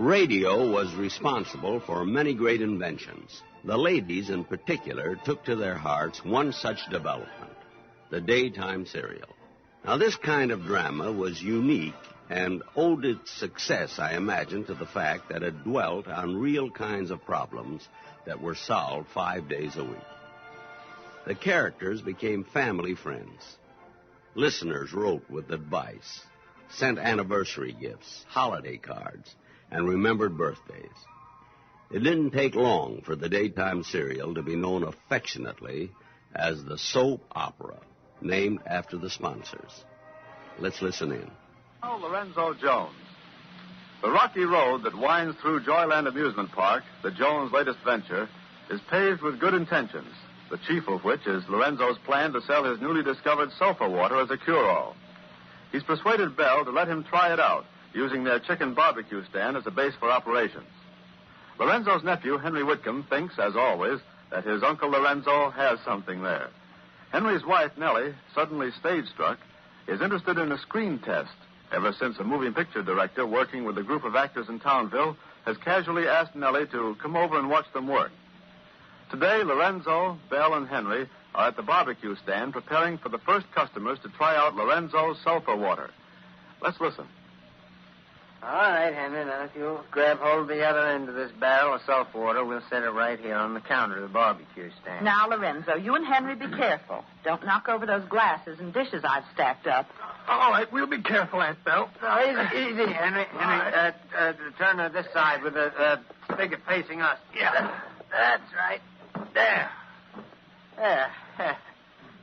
Radio was responsible for many great inventions. The ladies, in particular, took to their hearts one such development, the daytime serial. Now, this kind of drama was unique and owed its success, I imagine, to the fact that it dwelt on real kinds of problems that were solved 5 days a week. The characters became family friends. Listeners wrote with advice, sent anniversary gifts, holiday cards, and remembered birthdays. It didn't take long for the daytime serial to be known affectionately as the soap opera, named after the sponsors. Let's listen in. Oh, Lorenzo Jones. The rocky road that winds through Joyland Amusement Park, the Jones' latest venture, is paved with good intentions, the chief of which is Lorenzo's plan to sell his newly discovered sulfur water as a cure-all. He's persuaded Bell to let him try it out, using their chicken barbecue stand as a base for operations. Lorenzo's nephew, Henry Whitcomb, thinks, as always, that his Uncle Lorenzo has something there. Henry's wife, Nellie, suddenly stage-struck, is interested in a screen test, ever since a moving picture director working with a group of actors in Townville has casually asked Nellie to come over and watch them work. Today, Lorenzo, Bell, and Henry are at the barbecue stand preparing for the first customers to try out Lorenzo's sulfur water. Let's listen. All right, Henry, now if you'll grab hold of the other end of this barrel of sulfur water, we'll set it right here on the counter of the barbecue stand. Now, Lorenzo, you and Henry be careful. Don't knock over those glasses and dishes I've stacked up. All right, we'll be careful, Aunt Belle. Easy, Henry. Turn to this side with the spigot facing us. Yeah, that's right. There.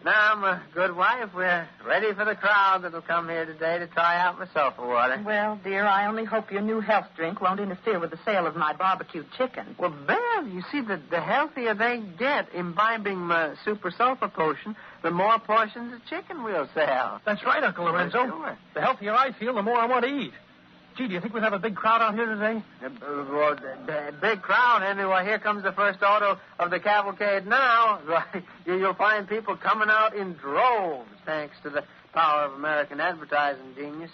Now, my good wife, we're ready for the crowd that'll come here today to try out my sulfur water. Well, dear, I only hope your new health drink won't interfere with the sale of my barbecued chicken. Well, Belle, you see, the healthier they get imbibing my super sulfur potion, the more portions of chicken we'll sell. That's right, Uncle Lorenzo. Sure. The healthier I feel, the more I want to eat. Gee, do you think we'll have a big crowd out here today? Big crowd, Henry. Well, here comes the first auto of the cavalcade now. You'll find people coming out in droves, thanks to the power of American advertising genius.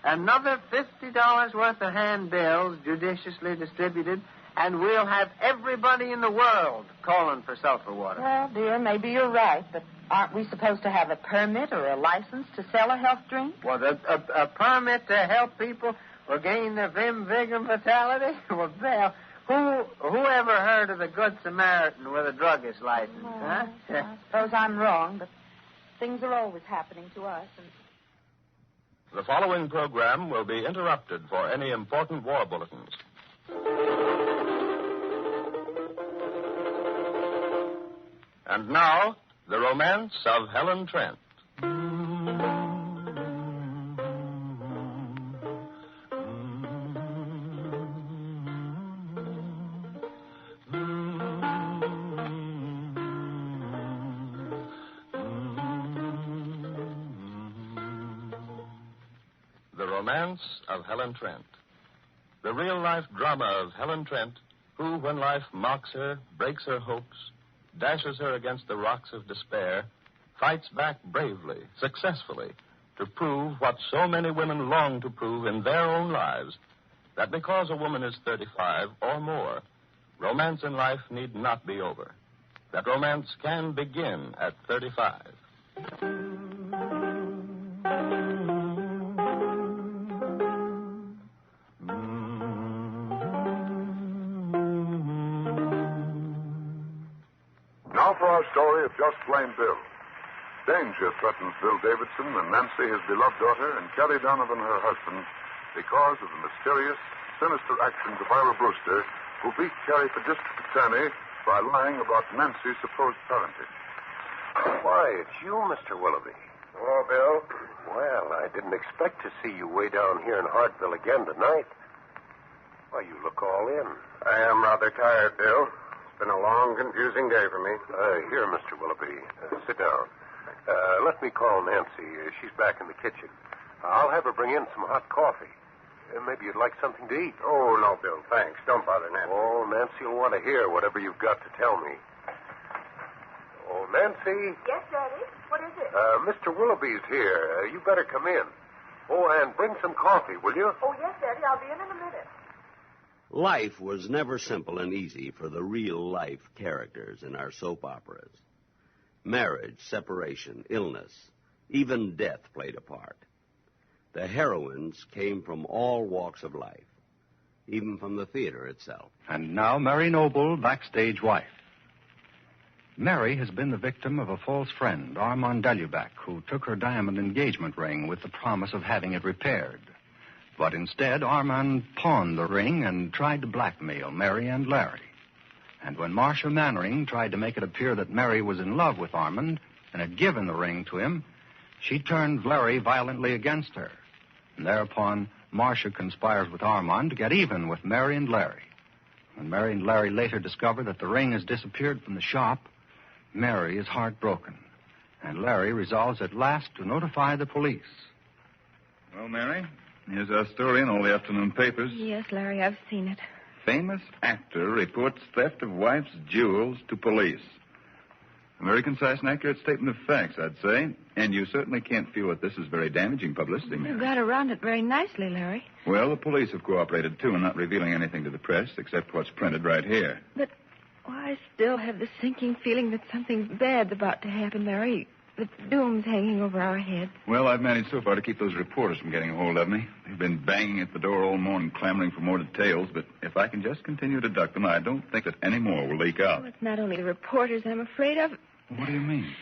Another $50 worth of handbills judiciously distributed, and we'll have everybody in the world calling for sulfur water. Well, dear, maybe you're right, but aren't we supposed to have a permit or a license to sell a health drink? Well, a permit to help people gain their vim, vigor, and vitality? Well, Belle, who ever heard of the Good Samaritan with a druggist license, huh? I suppose I'm wrong, but things are always happening to us. The following program will be interrupted for any important war bulletins. And now, the romance of Helen Trent. The romance of Helen Trent. The real-life drama of Helen Trent, who, when life mocks her, breaks her hopes, dashes her against the rocks of despair, fights back bravely, successfully, to prove what so many women long to prove in their own lives, that because a woman is 35 or more, romance in life need not be over. That romance can begin at 35. Now for our story of Just Plain Bill. Danger threatens Bill Davidson and Nancy, his beloved daughter, and Kelly Donovan, her husband, because of the mysterious, sinister actions of Ira Brewster, who beat Kelly for district attorney by lying about Nancy's supposed parentage. Why, it's you, Mr. Willoughby. Hello, Bill. Well, I didn't expect to see you way down here in Hartville again tonight. Why, you look all in. I am rather tired, Bill. It's been a long, confusing day for me. Here, Mr. Willoughby. Sit down. Let me call Nancy. She's back in the kitchen. I'll have her bring in some hot coffee. Maybe you'd like something to eat. Oh, no, Bill, thanks. Don't bother, Nancy. Oh, Nancy will want to hear whatever you've got to tell me. Oh, Nancy? Yes, Daddy? What is it? Mr. Willoughby's here. You better come in. Oh, and bring some coffee, will you? Oh, yes, Daddy. I'll be in a minute. Life was never simple and easy for the real-life characters in our soap operas. Marriage, separation, illness, even death played a part. The heroines came from all walks of life, even from the theater itself. And now, Mary Noble, backstage wife. Mary has been the victim of a false friend, Armand Dalubac, who took her diamond engagement ring with the promise of having it repaired. But instead, Armand pawned the ring and tried to blackmail Mary and Larry. And when Marcia Mannering tried to make it appear that Mary was in love with Armand and had given the ring to him, she turned Larry violently against her. And thereupon, Marcia conspires with Armand to get even with Mary and Larry. When Mary and Larry later discover that the ring has disappeared from the shop, Mary is heartbroken, and Larry resolves at last to notify the police. Well, Mary, here's our story in all the afternoon papers. Yes, Larry, I've seen it. Famous actor reports theft of wife's jewels to police. A very concise and accurate statement of facts, I'd say. And you certainly can't feel that this is very damaging publicity, Mary. You got around it very nicely, Larry. Well, the police have cooperated, too, in not revealing anything to the press except what's printed right here. But I still have the sinking feeling that something bad's about to happen, Larry. The doom's hanging over our heads. Well, I've managed so far to keep those reporters from getting a hold of me. They've been banging at the door all morning, clamoring for more details, but if I can just continue to duck them, I don't think that any more will leak out. Oh, it's not only the reporters I'm afraid of. What do you mean?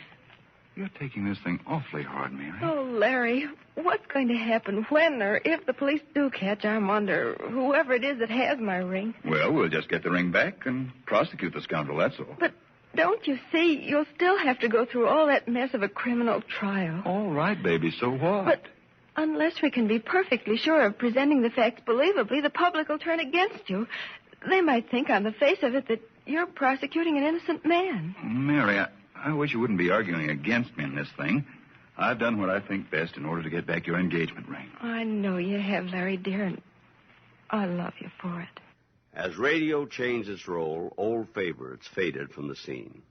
You're taking this thing awfully hard, Mary. Oh, Larry, what's going to happen when or if the police do catch Armand or whoever it is that has my ring? Well, we'll just get the ring back and prosecute the scoundrel, that's all. But don't you see, you'll still have to go through all that mess of a criminal trial. All right, baby, so what? But unless we can be perfectly sure of presenting the facts believably, the public will turn against you. They might think on the face of it that you're prosecuting an innocent man. Mary, I wish you wouldn't be arguing against me in this thing. I've done what I think best in order to get back your engagement ring. I know you have, Larry, dear, and I love you for it. As radio changed its role, old favorites faded from the scene.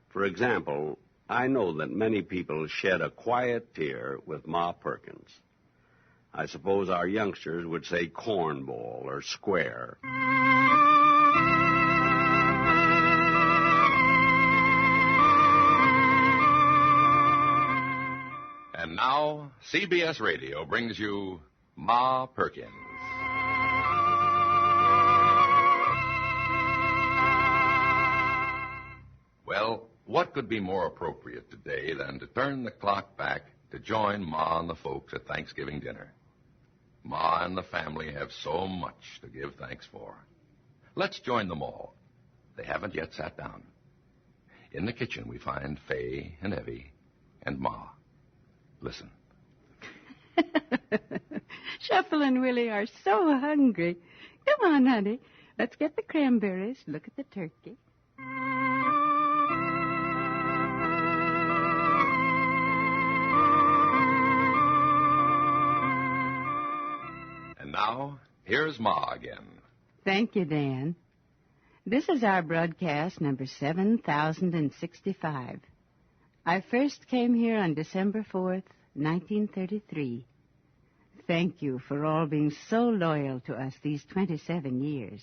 For example, I know that many people shed a quiet tear with Ma Perkins. I suppose our youngsters would say cornball or square. And now, CBS Radio brings you Ma Perkins. Well, what could be more appropriate today than to turn the clock back to join Ma and the folks at Thanksgiving dinner? Ma and the family have so much to give thanks for. Let's join them all. They haven't yet sat down. In the kitchen, we find Fay and Evie and Ma. Listen. Shuffle and Willie are so hungry. Come on, honey. Let's get the cranberries. Look at the turkey. And now, here's Ma again. Thank you, Dan. This is our broadcast number 7065. I first came here on December 4th, 1933. Thank you for all being so loyal to us these 27 years.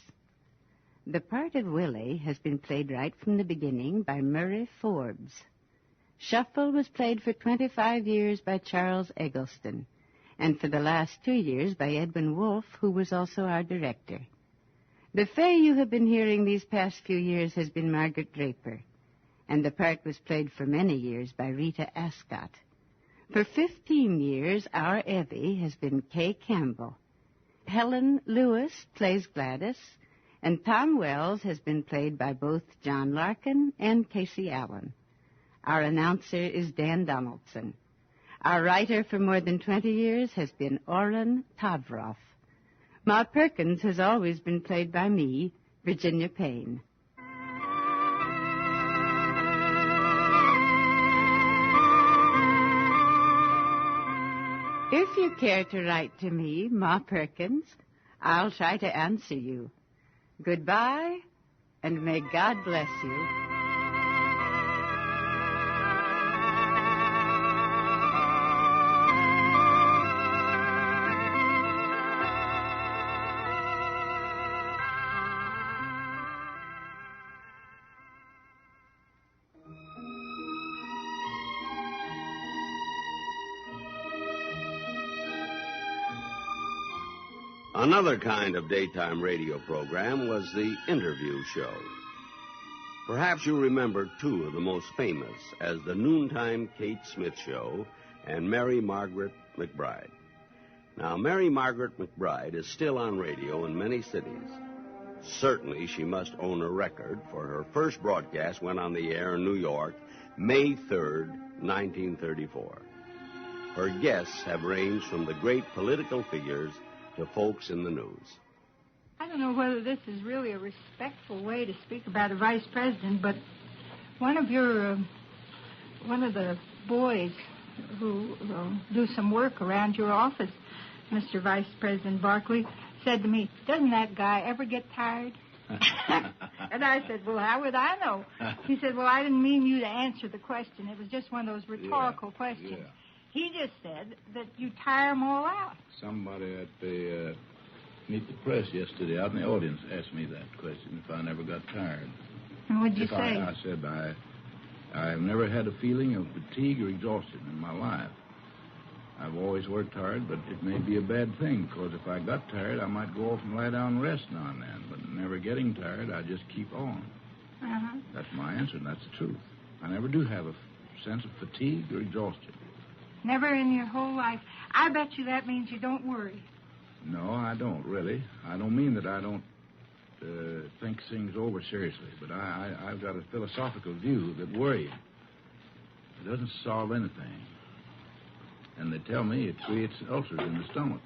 The part of Willie has been played right from the beginning by Murray Forbes. Shuffle was played for 25 years by Charles Eggleston, and for the last 2 years by Edwin Wolfe, who was also our director. The Fay you have been hearing these past few years has been Margaret Draper, and the part was played for many years by Rita Ascott. For 15 years, our Evie has been Kay Campbell. Helen Lewis plays Gladys, and Tom Wells has been played by both John Larkin and Casey Allen. Our announcer is Dan Donaldson. Our writer for more than 20 years has been Orrin Tavroff. Ma Perkins has always been played by me, Virginia Payne. If you care to write to me, Ma Perkins, I'll try to answer you. Goodbye, and may God bless you. Another kind of daytime radio program was the interview show. Perhaps you remember two of the most famous as the Noontime Kate Smith Show and Mary Margaret McBride. Now, Mary Margaret McBride is still on radio in many cities. Certainly, she must own a record, for her first broadcast went on the air in New York, May 3rd, 1934. Her guests have ranged from the great political figures to folks in the news. I don't know whether this is really a respectful way to speak about a vice president, but one of the boys who do some work around your office, Mr. Vice President Barkley, said to me, "Doesn't that guy ever get tired?" And I said, "Well, how would I know?" He said, "Well, I didn't mean you to answer the question. It was just one of those rhetorical questions." Yeah. He just said that you tire them all out. Somebody at the Meet the Press yesterday out in the audience asked me that question, if I never got tired. And what'd you say? I said I've never had a feeling of fatigue or exhaustion in my life. I've always worked hard, but it may be a bad thing, because if I got tired, I might go off and lie down and rest now and then. But never getting tired, I just keep on. Uh-huh. That's my answer, and that's the truth. I never do have a sense of fatigue or exhaustion. Never in your whole life. I bet you that means you don't worry. No, I don't, really. I don't mean that I don't think things over seriously, but I've got a philosophical view that worrying, it doesn't solve anything. And they tell me it creates ulcers in the stomach.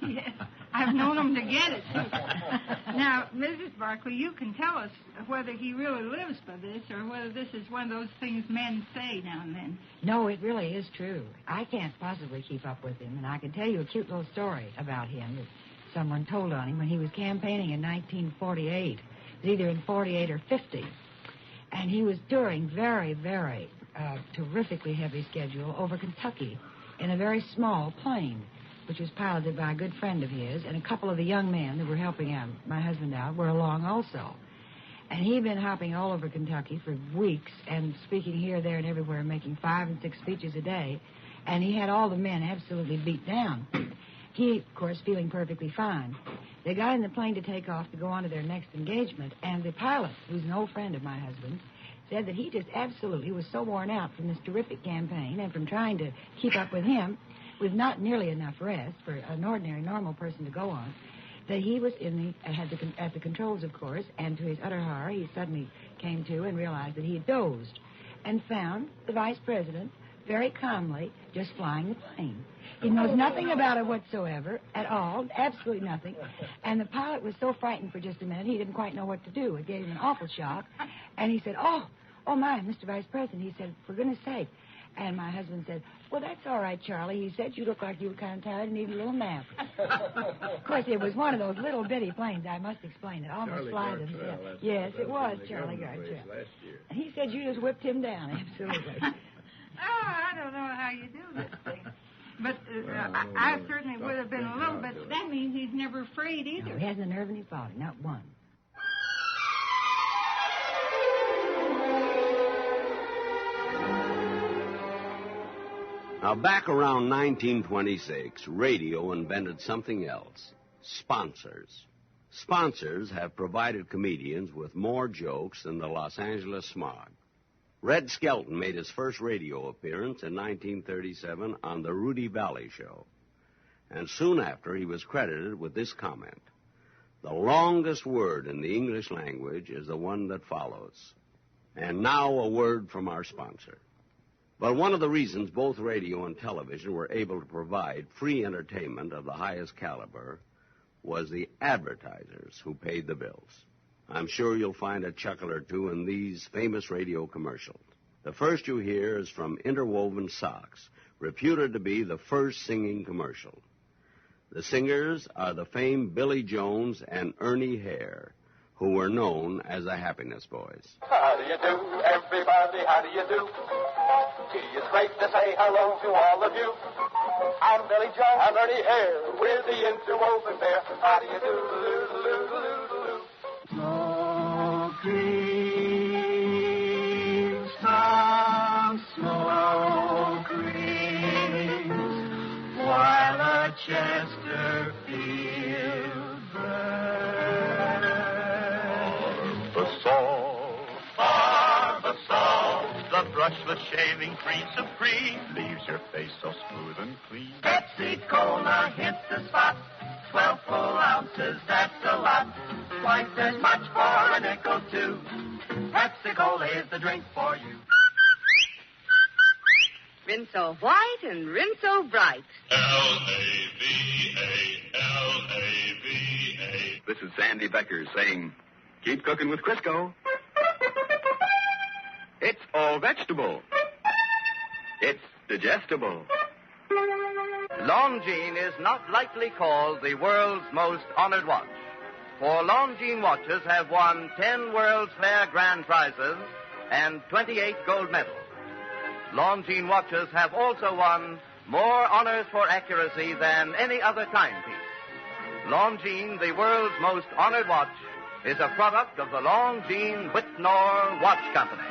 Yes, I've known them to get it, too. Now, Mrs. Barkley, you can tell us whether he really lives by this or whether this is one of those things men say now and then. No, it really is true. I can't possibly keep up with him, and I can tell you a cute little story about him that someone told on him when he was campaigning in 1948. It was either in 48 or 50. And he was touring very, very terrifically heavy schedule over Kentucky in a very small plane, which was piloted by a good friend of his, and a couple of the young men that were helping my husband out were along also. And he'd been hopping all over Kentucky for weeks and speaking here, there, and everywhere, making 5 and 6 speeches a day, and he had all the men absolutely beat down. He, of course, feeling perfectly fine. They got in the plane to take off to go on to their next engagement, and the pilot, who's an old friend of my husband's, said that he just absolutely was so worn out from this terrific campaign and from trying to keep up with him with not nearly enough rest for an ordinary, normal person to go on, that he was at the controls, of course, and to his utter horror, he suddenly came to and realized that he had dozed and found the vice president very calmly just flying the plane. He knows nothing about it whatsoever at all, absolutely nothing. And the pilot was so frightened for just a minute, he didn't quite know what to do. It gave him an awful shock. And he said, oh my, Mr. Vice President. He said, for goodness sake. And my husband said, well, that's all right, Charlie. He said, you look like you were kind of tired and needed a little nap. Of course, it was one of those little bitty planes, I must explain it, almost fly themselves. Yes, it was Charlie Gartrell. And he said you just whipped him down, absolutely. I don't know how you do this thing. But I certainly would have been a little bit. That means he's never afraid either. No, he hasn't a nerve in his body, not one. Now, back around 1926, radio invented something else. Sponsors. Sponsors have provided comedians with more jokes than the Los Angeles smog. Red Skelton made his first radio appearance in 1937 on the Rudy Valley Show. And soon after, he was credited with this comment: the longest word in the English language is the one that follows. And now a word from our sponsor. But one of the reasons both radio and television were able to provide free entertainment of the highest caliber was the advertisers who paid the bills. I'm sure you'll find a chuckle or two in these famous radio commercials. The first you hear is from Interwoven Socks, reputed to be the first singing commercial. The singers are the famed Billy Jones and Ernie Hare, who were known as the Happiness Boys. How do you do, everybody? How do you do? Gee, it's great to say hello to all of you. I'm Billy Jones. I'm Ernie Hare. We're the Interwoven Pair. How do you do? Smoke rings, some smoke rings, while a Chesterfield Barbasol, the brushless shaving cream supreme, leaves your face so smooth and clean. Pepsi-Cola hits the spot, 12 full ounces, that's a lot. Twice as much for a nickel, too. Pepsi-Cola is the drink for you. Rinso white and Rinso bright. L-A-V-A. This is Sandy Becker saying, keep cooking with Crisco. It's all vegetable. It's digestible. Longines is not lightly called the world's most honored watch. For Longines watches have won 10 World's Fair grand prizes and 28 gold medals. Longines watches have also won more honors for accuracy than any other timepiece. Longines, the world's most honored watch, is a product of the Longines Whitnor Watch Company.